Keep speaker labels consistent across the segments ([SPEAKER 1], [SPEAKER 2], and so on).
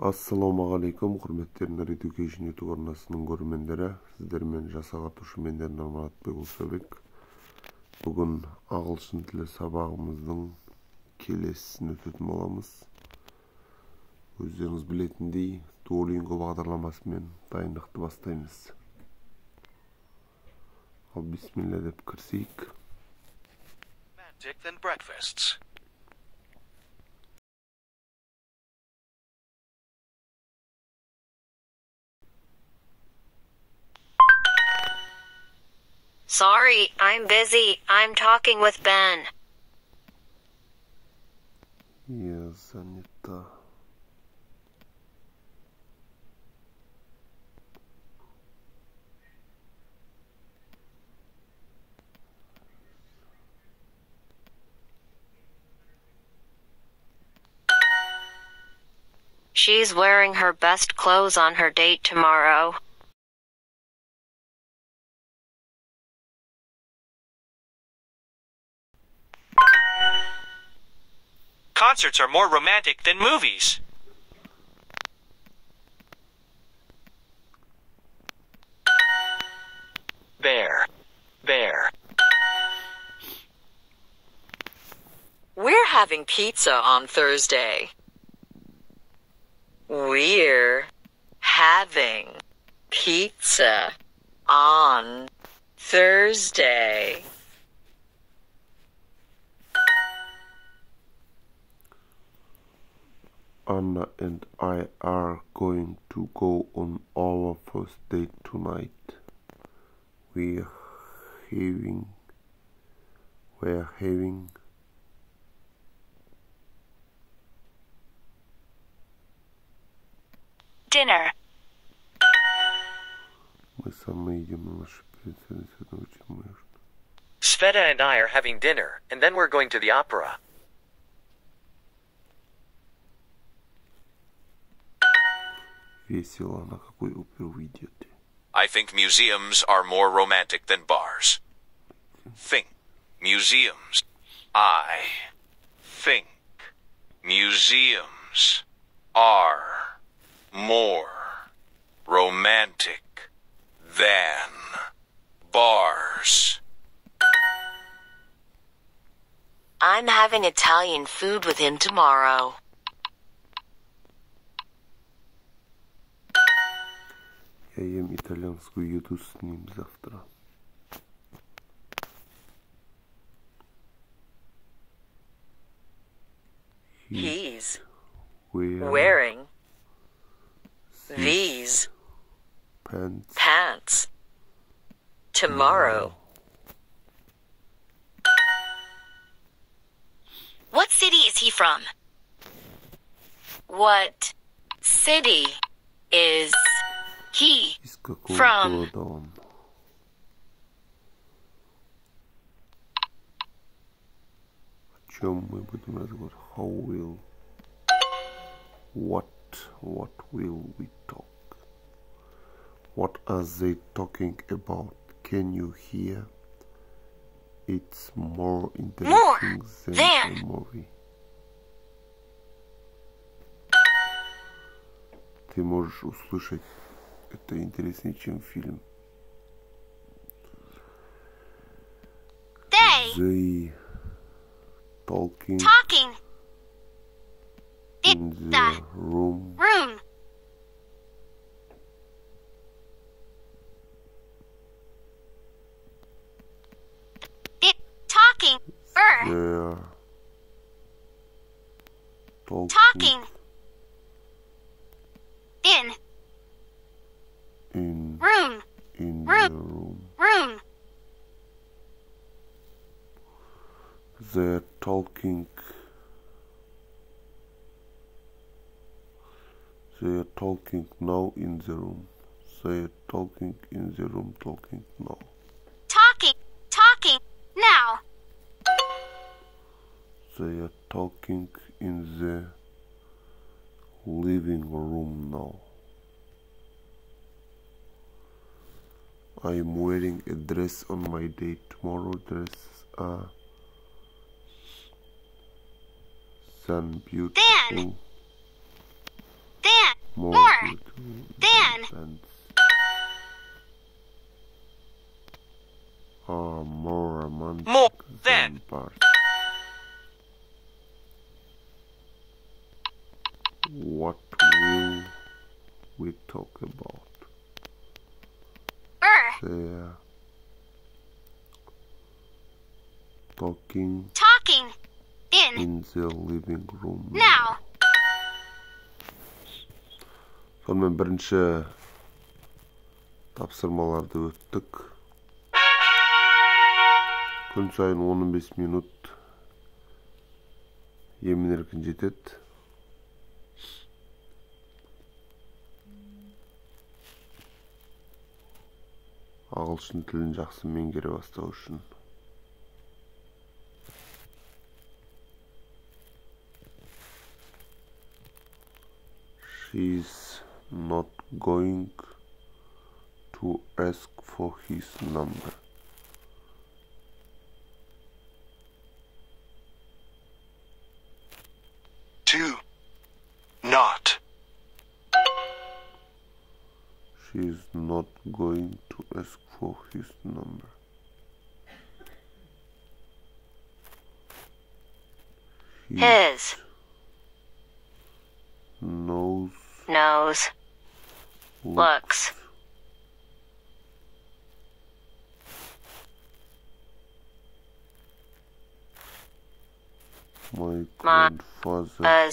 [SPEAKER 1] Ассалаумағалейкум, құрметті Үйретуге YouTube арнасының көрермендері. Сіздермен жаса қатысушы менен Нұрматбек Ұлсабек. Бүгін ағылшын тілі сабағымыздың келесісін өтетін боламыз. Өздеріңіз білетіндей, Duolingo бағдарламасымен дайындықты бастаймыз. Ал бисмилля деп кірсейік.
[SPEAKER 2] Sorry, I'm busy. I'm talking with Ben.
[SPEAKER 1] Я занята.
[SPEAKER 2] She's wearing her best clothes on her date tomorrow.
[SPEAKER 3] Concerts are more romantic than movies. Bear.
[SPEAKER 4] We're having pizza on Thursday. We're having pizza on Thursday.
[SPEAKER 1] Anna and I are going to go on our first date tonight. We're having
[SPEAKER 2] Dinner.
[SPEAKER 1] Мы сами идем на нашу пиццу, очень можно.
[SPEAKER 3] Sveta and I are having dinner, and then we're going to the opera.
[SPEAKER 1] Весело, на какой оперу вы идете?
[SPEAKER 5] I think museums are more romantic than bars. Think. Museums. I think museums are more romantic than bars.
[SPEAKER 2] I'm having Italian food with him tomorrow.
[SPEAKER 1] Я ем итальянскую еду с ним завтра.
[SPEAKER 4] He's wearing these pants tomorrow.
[SPEAKER 2] What city is he from? What city is he
[SPEAKER 1] Из какого
[SPEAKER 2] from?
[SPEAKER 1] города он? О чем мы будем разговаривать? How will? What will we talk? What are they talking about? Can you hear? It's more interesting than a movie. Ты можешь услышать, это интереснее, чем фильм. They talking in the room. They're talking
[SPEAKER 2] in
[SPEAKER 1] the room. They're talking now in the room. They're talking in the room, talking now.
[SPEAKER 2] Talking now.
[SPEAKER 1] They are talking in the living room now. I'm wearing a dress on my date tomorrow. Dresses are sun beautiful.
[SPEAKER 2] Dan!
[SPEAKER 1] What will we talk about? They're talking in the living room.
[SPEAKER 6] Now.
[SPEAKER 1] Сонымен бірінші тапсырмаларды өттік. Күн сайын 15 минут емін-еркін жетеді. Ағылшын тілін жақсы меңгере бастау үшін. She's not going to ask for his number.
[SPEAKER 5] To not.
[SPEAKER 1] She's not going to ask for his number.
[SPEAKER 2] His.
[SPEAKER 1] Knows.
[SPEAKER 2] Looks.
[SPEAKER 1] My grandfather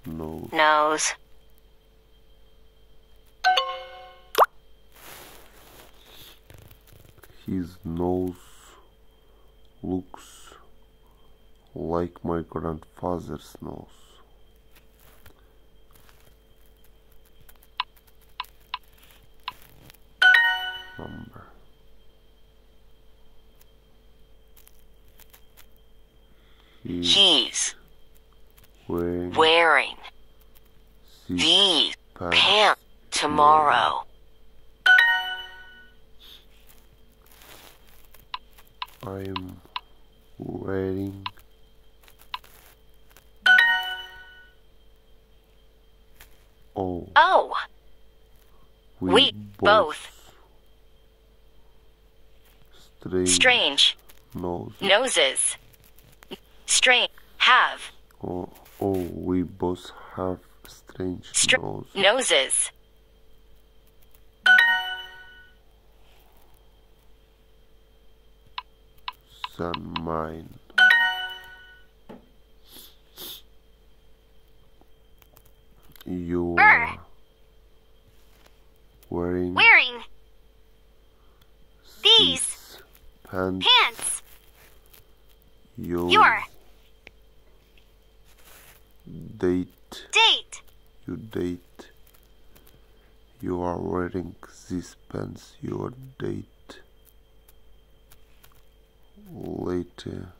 [SPEAKER 1] knows. His nose looks like my grandfather's nose. Number.
[SPEAKER 2] He's
[SPEAKER 1] wearing
[SPEAKER 2] these pants tomorrow.
[SPEAKER 1] I'm wearing
[SPEAKER 2] we both
[SPEAKER 1] strange
[SPEAKER 2] noses. Have.
[SPEAKER 1] We both have strange
[SPEAKER 2] noses.
[SPEAKER 1] Than mine. You're wearing
[SPEAKER 2] these
[SPEAKER 1] pants. Your date. You are wearing these pants. Your date. Later.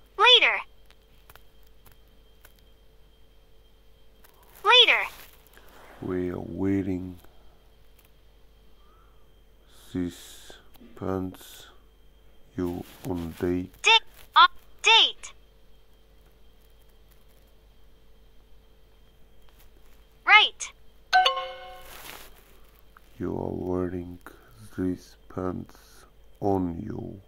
[SPEAKER 1] We are wearing these pants. You on date.
[SPEAKER 6] Date. Right.
[SPEAKER 1] You are wearing these pants on you.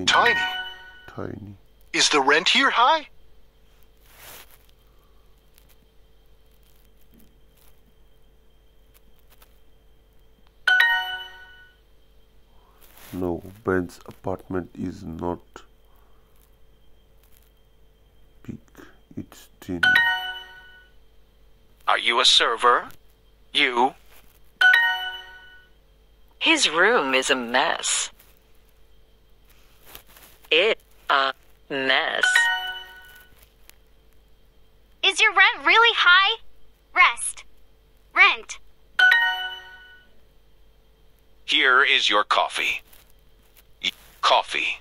[SPEAKER 1] Tiny.
[SPEAKER 5] Is the rent here high?
[SPEAKER 1] No, Ben's apartment is not big, it's thin.
[SPEAKER 5] Are you a server? You?
[SPEAKER 4] His room is a mess. It's a mess.
[SPEAKER 6] Is your rent really high? Rent.
[SPEAKER 5] Here is your coffee. Coffee.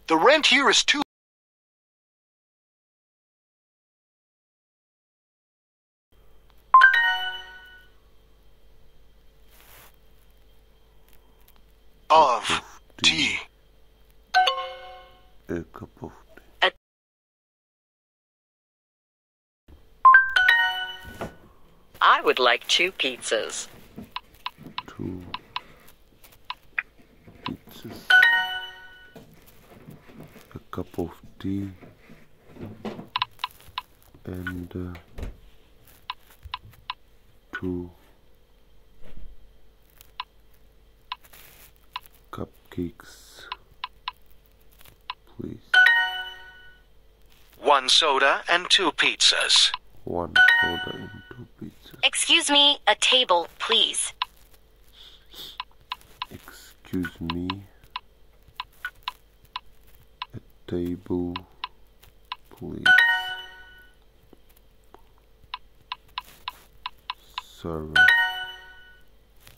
[SPEAKER 5] The rent here is too. Of tea.
[SPEAKER 1] A cup of tea.
[SPEAKER 4] I would like 2 pizzas.
[SPEAKER 1] 2 pizzas, a cup of tea, and 2 cupcakes, please.
[SPEAKER 5] 1 soda and 2 pizzas.
[SPEAKER 1] 1 soda and 2 pizzas.
[SPEAKER 6] Excuse me, a table, please.
[SPEAKER 1] Excuse me, a table, please. Server.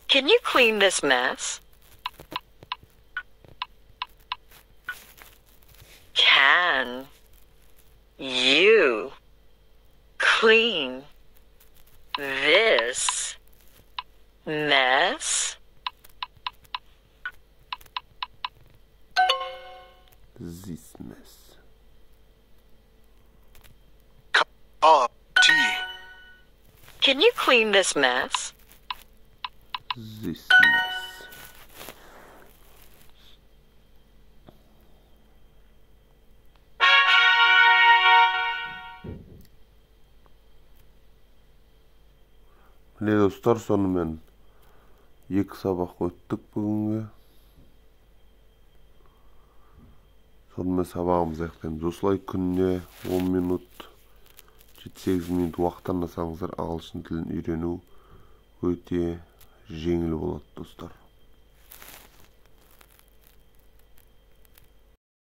[SPEAKER 4] Can you clean this mess? Can you clean this mess?
[SPEAKER 1] This mess.
[SPEAKER 5] Tea.
[SPEAKER 4] Can you clean this mess?
[SPEAKER 1] This mess. Міне достар, сонымен 2 сабақ өттік бүгінге. Сонымен сабағымыз аяқтаймыз. Осылай күніне 10 минут, 7-8 минут уақыт арнасаңыздар, ағылшын тілін үйрену өте жеңіл болады достар.